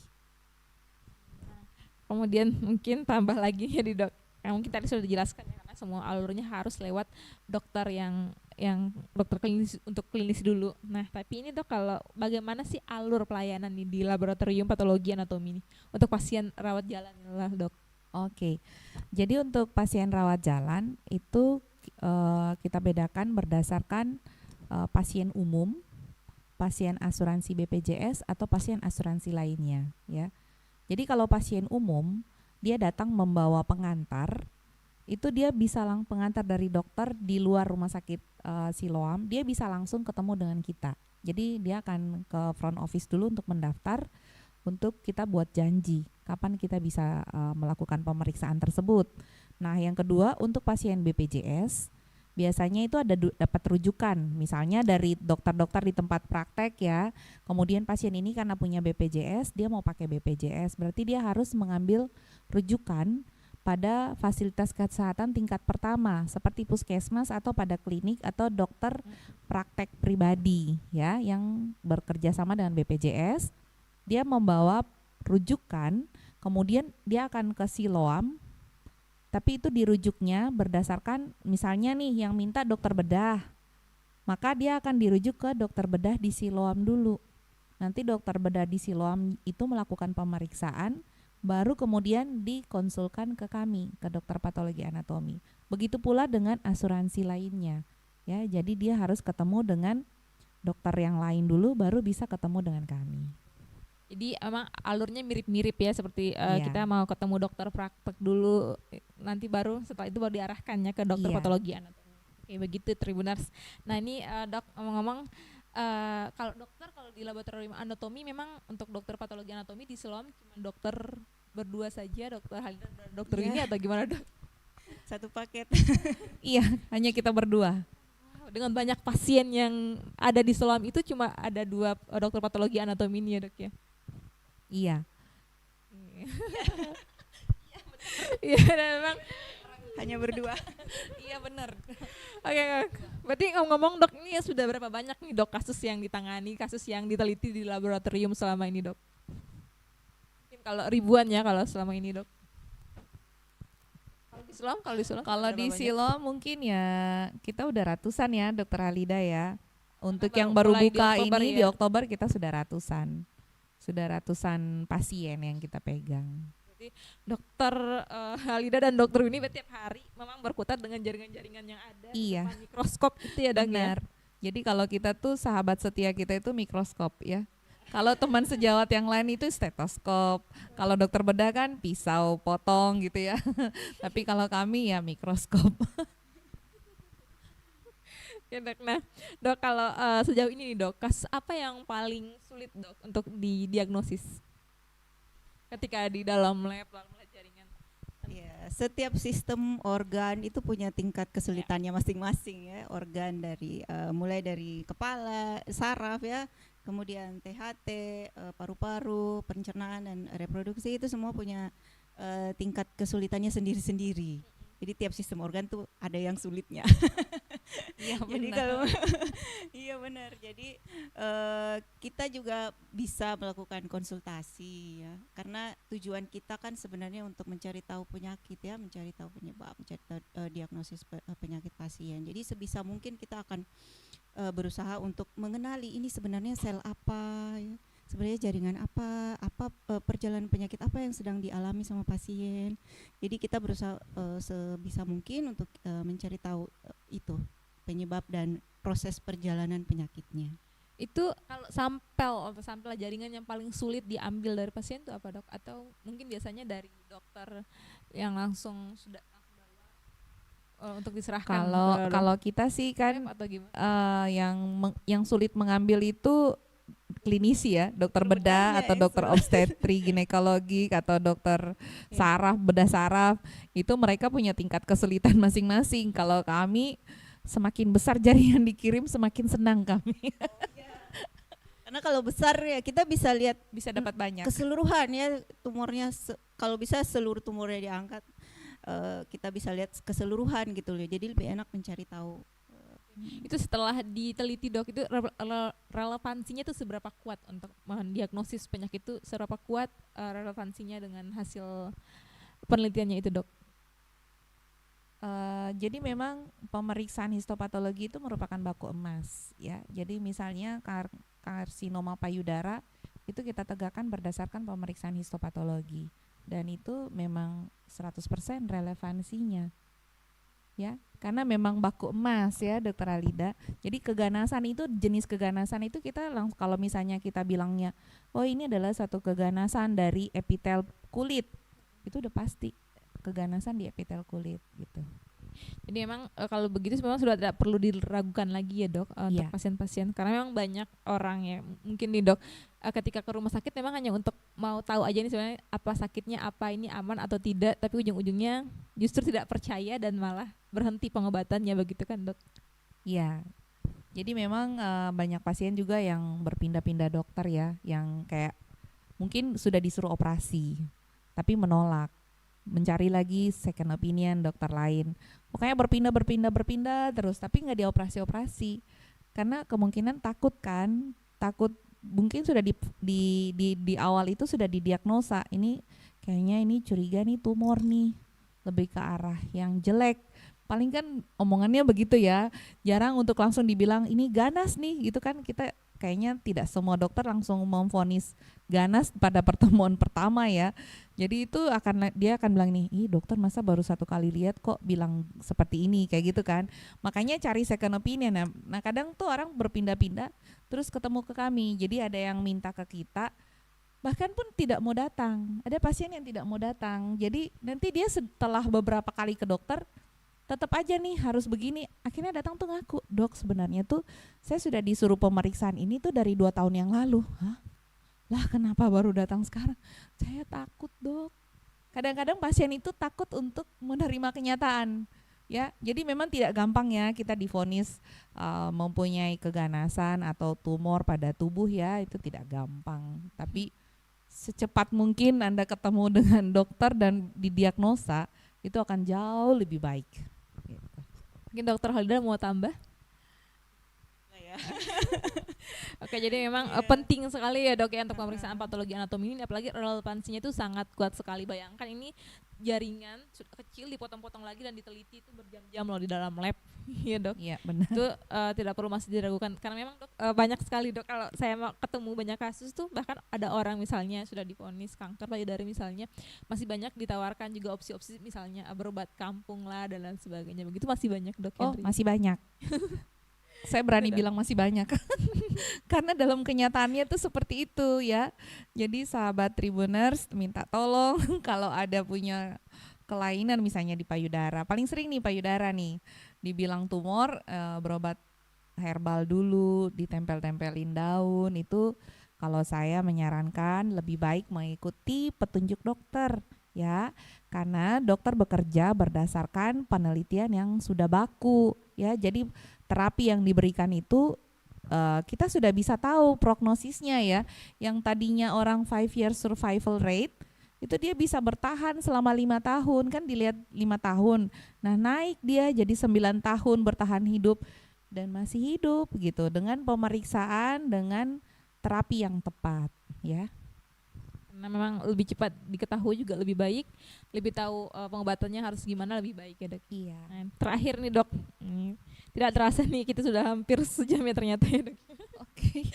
Kemudian mungkin tambah lagi ya di dok, yang mungkin tadi sudah dijelaskan ya, karena semua alurnya harus lewat dokter yang dokter klinis untuk klinis dulu. Nah tapi ini dok, kalau bagaimana sih alur pelayanan di laboratorium patologi anatomi ini untuk pasien rawat jalan lah dok? Oke, jadi untuk pasien rawat jalan itu kita bedakan berdasarkan pasien umum, pasien asuransi BPJS atau pasien asuransi lainnya ya. Jadi kalau pasien umum dia datang membawa pengantar, itu dia bisa pengantar dari dokter di luar rumah sakit Siloam, dia bisa langsung ketemu dengan kita. Jadi dia akan ke front office dulu untuk mendaftar, untuk kita buat janji kapan kita bisa melakukan pemeriksaan tersebut. Nah yang kedua untuk pasien BPJS biasanya itu ada dapat rujukan, misalnya dari dokter-dokter di tempat praktek ya. Kemudian pasien ini karena punya BPJS, dia mau pakai BPJS, berarti dia harus mengambil rujukan pada fasilitas kesehatan tingkat pertama seperti puskesmas atau pada klinik atau dokter praktek pribadi ya yang bekerja sama dengan BPJS. Dia membawa rujukan, kemudian dia akan ke Siloam. Tapi itu dirujuknya berdasarkan misalnya nih yang minta dokter bedah, maka dia akan dirujuk ke dokter bedah di Siloam dulu. Nanti dokter bedah di Siloam itu melakukan pemeriksaan, baru kemudian dikonsulkan ke kami, ke dokter patologi anatomi. Begitu pula dengan asuransi lainnya. Ya, jadi dia harus ketemu dengan dokter yang lain dulu, baru bisa ketemu dengan kami. Jadi emang alurnya mirip-mirip ya, seperti Iya. kita mau ketemu dokter praktek dulu, nanti baru setelah itu baru diarahkannya ke dokter Iya. patologi anatomi. Oke begitu Tribuners. Nah ini dok, ngomong-ngomong kalau di laboratorium anatomi memang untuk dokter patologi anatomi di Siloam cuma dokter berdua saja, dokter Halida dan dokter Iya. ini, atau gimana dok? Satu paket. Iya, hanya kita berdua. Dengan banyak pasien yang ada di Siloam itu cuma ada 2 dokter patologi anatomi ini ya dok ya? Iya. Iya memang. Hanya berdua. Iya benar. Oke, berarti ngomong-ngomong dok, ini sudah berapa banyak nih dok kasus yang ditangani, kasus yang diteliti di laboratorium selama ini dok? Mungkin kalau ribuan ya kalau selama ini dok. Kalau di Siloam Kalau berapa di banyak? Siloam mungkin ya kita udah ratusan ya Dokter Halida ya. Untuk Karena yang baru baru mulai di buka Oktober ini ya. di Oktober kita sudah ratusan. Sudah ratusan pasien yang kita pegang. Dokter Halida dan dokter Winnie tiap hari memang berkutat dengan jaringan-jaringan yang ada. Iya. depan mikroskop itu ya dok ya. Benar. Jadi kalau kita tuh sahabat setia kita itu mikroskop ya. Kalau teman sejawat yang lain itu stetoskop. Kalau dokter bedah kan pisau potong gitu ya. Tapi kalau kami ya mikroskop. Ya dok, nah dok kalau sejauh ini nih dok, kasus apa yang paling sulit dok untuk didiagnosis ketika di dalam lab jaringan? Ya, setiap sistem organ itu punya tingkat kesulitannya masing-masing ya. Organ dari mulai dari kepala, saraf ya, kemudian THT, paru-paru, pencernaan dan reproduksi itu semua punya tingkat kesulitannya sendiri-sendiri. Jadi tiap sistem organ tuh ada yang sulitnya. Iya Jadi kalau iya benar. Jadi kita juga bisa melakukan konsultasi ya. Karena tujuan kita kan sebenarnya untuk mencari tahu penyakit ya, mencari tahu penyebab, mencari tahu diagnosis penyakit pasien. Jadi sebisa mungkin kita akan berusaha untuk mengenali ini sebenarnya sel apa ya. sebenarnya jaringan perjalanan penyakit apa yang sedang dialami sama pasien. Jadi kita berusaha sebisa mungkin untuk mencari tahu itu penyebab dan proses perjalanan penyakitnya. Itu kalau sampel jaringan yang paling sulit diambil dari pasien itu apa, Dok? Atau mungkin biasanya dari dokter yang langsung untuk diserahkan Kalau kita sih kan atau gimana? yang sulit mengambil itu klinisi ya, dokter bedah atau dokter obstetri ginekologi atau dokter saraf, bedah saraf, itu mereka punya tingkat kesulitan masing-masing. Kalau kami semakin besar jaringan dikirim semakin senang kami. Karena kalau besar ya kita bisa lihat, Bisa dapat banyak. keseluruhan ya tumornya, kalau bisa seluruh tumornya diangkat, kita bisa lihat keseluruhan gitu loh. Jadi lebih enak mencari tahu. Itu setelah diteliti, Dok, itu relevansinya itu seberapa kuat untuk mendiagnosis penyakit itu, seberapa kuat relevansinya dengan hasil penelitiannya itu, Dok? Jadi memang pemeriksaan histopatologi itu merupakan baku emas ya. Jadi misalnya karsinoma payudara itu kita tegakkan berdasarkan pemeriksaan histopatologi, dan itu memang 100% relevansinya ya, karena memang baku emas ya, Dokter Alida. Jadi keganasan itu, jenis keganasan itu kita langsung, kalau misalnya kita bilangnya oh ini adalah satu keganasan dari epitel kulit, itu udah pasti keganasan di epitel kulit gitu. Jadi memang kalau begitu memang sudah tidak perlu diragukan lagi ya, Dok, untuk pasien-pasien, karena memang banyak orang ya mungkin nih, Dok, ketika ke rumah sakit memang hanya untuk mau tahu aja nih sebenarnya apa sakitnya, apa ini aman atau tidak, tapi ujung-ujungnya justru tidak percaya dan malah berhenti pengobatannya, begitu kan, Dok? Iya. Jadi memang banyak pasien juga yang berpindah-pindah dokter ya, yang kayak mungkin sudah disuruh operasi tapi menolak, mencari lagi second opinion dokter lain. Pokoknya berpindah terus, tapi nggak dioperasi karena kemungkinan takut mungkin sudah di awal itu sudah didiagnosa, ini kayaknya ini curiga nih tumor nih, lebih ke arah yang jelek. Paling kan omongannya begitu ya, jarang untuk langsung dibilang ini ganas nih gitu kan. Kita kayaknya tidak semua dokter langsung memvonis ganas pada pertemuan pertama ya. Jadi itu dia akan bilang nih, ih dokter masa baru 1 kali lihat kok bilang seperti ini, kayak gitu kan. Makanya cari second opinion. Nah kadang tuh orang berpindah-pindah terus ketemu ke kami. Jadi ada yang minta ke kita, bahkan pun tidak mau datang. Ada pasien yang tidak mau datang. Jadi nanti dia setelah beberapa kali ke dokter, tetap aja nih harus begini. Akhirnya datang tuh ngaku, dok sebenarnya tuh saya sudah disuruh pemeriksaan ini tuh dari 2 tahun yang lalu. Hah? Lah kenapa baru datang sekarang? Saya takut, dok. Kadang-kadang pasien itu takut untuk menerima kenyataan. Ya, jadi memang tidak gampang ya kita divonis mempunyai keganasan atau tumor pada tubuh ya, itu tidak gampang. Tapi secepat mungkin Anda ketemu dengan dokter dan didiagnosa, itu akan jauh lebih baik. Gitu. Mungkin Dokter Halida mau tambah? Oke, jadi memang penting sekali ya, Dok, ya, untuk pemeriksaan patologi anatomi ini, apalagi relevansinya itu sangat kuat sekali. Bayangkan ini jaringan kecil dipotong-potong lagi dan diteliti itu berjam-jam loh di dalam lab. Iya, Dok. Iya, benar. Itu tidak perlu masih diragukan, karena memang, Dok, banyak sekali, Dok, kalau saya mau ketemu banyak kasus tuh, bahkan ada orang misalnya sudah divonis kanker payudara misalnya, masih banyak ditawarkan juga opsi-opsi misalnya berobat kampung lah dan lain sebagainya. Begitu masih banyak, Dok. Oh, masih banyak. Saya berani bilang masih banyak. Karena dalam kenyataannya tuh seperti itu ya. Jadi sahabat Tribuners minta tolong kalau ada punya kelainan misalnya di payudara. Paling sering nih payudara nih, dibilang tumor, berobat herbal dulu, ditempel-tempelin daun. Itu kalau saya menyarankan lebih baik mengikuti petunjuk dokter ya. Karena dokter bekerja berdasarkan penelitian yang sudah baku ya. Jadi terapi yang diberikan itu kita sudah bisa tahu prognosisnya ya. Yang tadinya orang 5 years survival rate itu dia bisa bertahan selama 5 tahun, kan dilihat 5 tahun. Nah naik dia jadi 9 tahun bertahan hidup dan masih hidup gitu, dengan pemeriksaan, dengan terapi yang tepat ya. Karena memang lebih cepat diketahui juga lebih baik, lebih tahu pengobatannya harus gimana lebih baik ya, Dok. Iya. Nah, terakhir nih, Dok, tidak terasa nih kita sudah hampir sejam ya ternyata ya, Dok. Oke.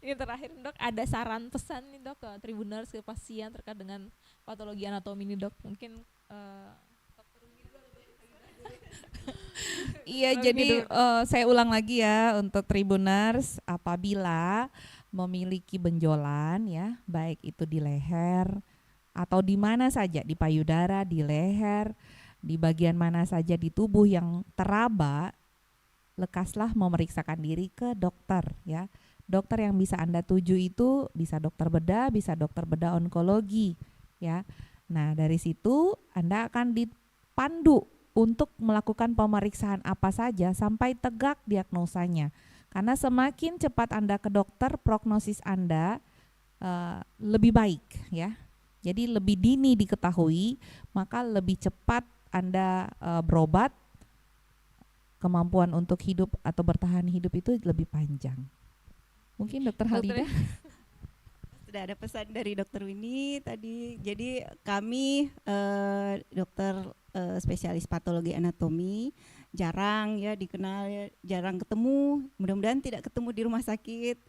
Ini terakhir Dok, ada saran pesan nih Dok ke Tribuners, ke pasien terkait dengan patologi anatomi ini Dok. Mungkin Iya, jadi saya ulang lagi ya untuk Tribuners, apabila memiliki benjolan ya, baik itu di leher atau di mana saja, di payudara, di leher, di bagian mana saja di tubuh yang teraba, lekaslah memeriksakan diri ke dokter ya. Dokter yang bisa Anda tuju itu bisa dokter bedah, bisa dokter bedah onkologi ya. Nah, dari situ Anda akan dipandu untuk melakukan pemeriksaan apa saja sampai tegak diagnosanya. Karena semakin cepat Anda ke dokter, prognosis Anda lebih baik ya. Jadi lebih dini diketahui, maka lebih cepat Anda berobat, kemampuan untuk hidup atau bertahan hidup itu lebih panjang. Mungkin Dokter Halida. Sudah ada pesan dari Dokter Winnie tadi. Jadi kami dokter spesialis patologi anatomi jarang ya dikenal ya, jarang ketemu. Mudah-mudahan tidak ketemu di rumah sakit.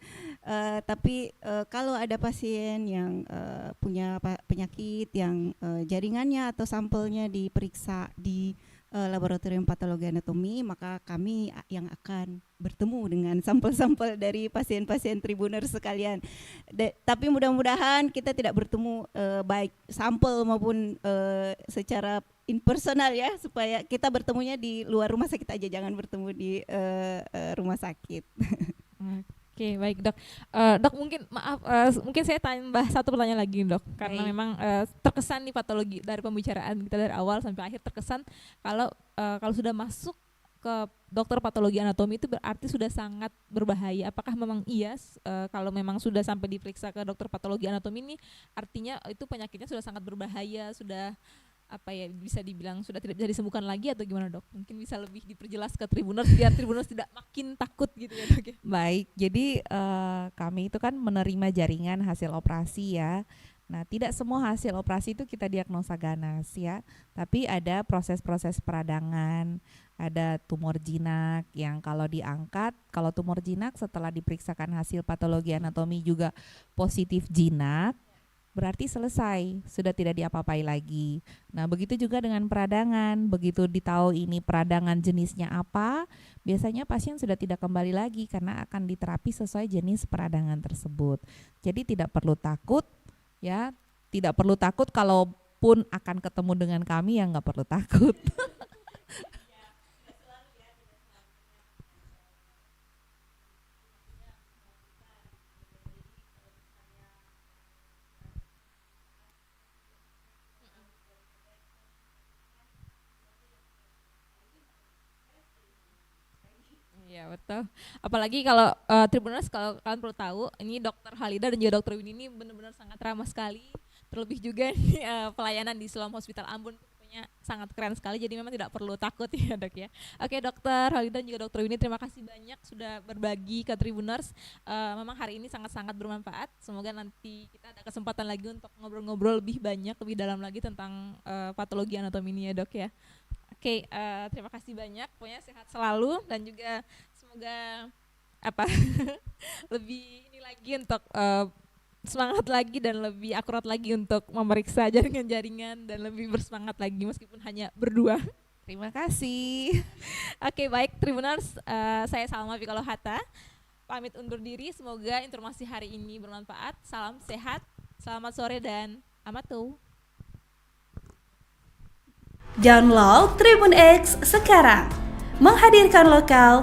Tapi kalau ada pasien yang punya penyakit yang jaringannya atau sampelnya diperiksa di laboratorium patologi anatomi, maka kami yang akan bertemu dengan sampel-sampel dari pasien-pasien Tribuners sekalian. Tapi mudah-mudahan kita tidak bertemu baik sampel maupun secara impersonal ya, supaya kita bertemunya di luar rumah sakit aja, jangan bertemu di rumah sakit. Oke, baik Dok. Dok, mungkin maaf, mungkin saya tambah satu pertanyaan lagi Dok, karena Baik. memang terkesan nih patologi dari pembicaraan kita dari awal sampai akhir terkesan kalau sudah masuk ke dokter patologi anatomi itu berarti sudah sangat berbahaya. Apakah memang iya kalau memang sudah sampai diperiksa ke dokter patologi anatomi ini artinya itu penyakitnya sudah sangat berbahaya, sudah apa ya, bisa dibilang sudah tidak bisa disembuhkan lagi atau gimana Dok? Mungkin bisa lebih diperjelas ke Tribuners biar Tribuners tidak makin takut gitu ya Dok ya. Baik, jadi kami itu kan menerima jaringan hasil operasi ya. Nah, tidak semua hasil operasi itu kita diagnosa ganas ya, tapi ada proses-proses peradangan, ada tumor jinak yang kalau diangkat, kalau tumor jinak setelah diperiksakan hasil patologi anatomi juga positif jinak, berarti selesai, sudah tidak diapa-apai lagi. Nah, begitu juga dengan peradangan, begitu ditahu ini peradangan jenisnya apa, biasanya pasien sudah tidak kembali lagi karena akan diterapi sesuai jenis peradangan tersebut. Jadi tidak perlu takut ya, tidak perlu takut, kalaupun akan ketemu dengan kami ya nggak perlu takut. Iya betul. Apalagi kalau Tribuners, kalau kalian perlu tahu, ini Dokter Halida dan juga Dokter Winnie ini benar-benar sangat ramah sekali. Terlebih juga nih, pelayanan di Siloam Hospital Ambon pokoknya sangat keren sekali. Jadi memang tidak perlu takut ya Dok ya. Oke Dokter Halida dan juga Dokter Winnie, terima kasih banyak sudah berbagi ke Tribuners. Memang hari ini sangat-sangat bermanfaat. Semoga nanti kita ada kesempatan lagi untuk ngobrol-ngobrol lebih banyak, lebih dalam lagi tentang patologi anatomi ini ya Dok ya. Oke, terima kasih banyak. Pokoknya sehat selalu dan juga semoga lebih ini lagi untuk semangat lagi dan lebih akurat lagi untuk memeriksa jaringan-jaringan dan lebih bersemangat lagi meskipun hanya berdua. Terima kasih. Oke, baik Tribuners, saya Salma Fikalohata pamit undur diri. Semoga informasi hari ini bermanfaat. Salam sehat, selamat sore dan amatu. Download Tribun X sekarang, menghadirkan lokal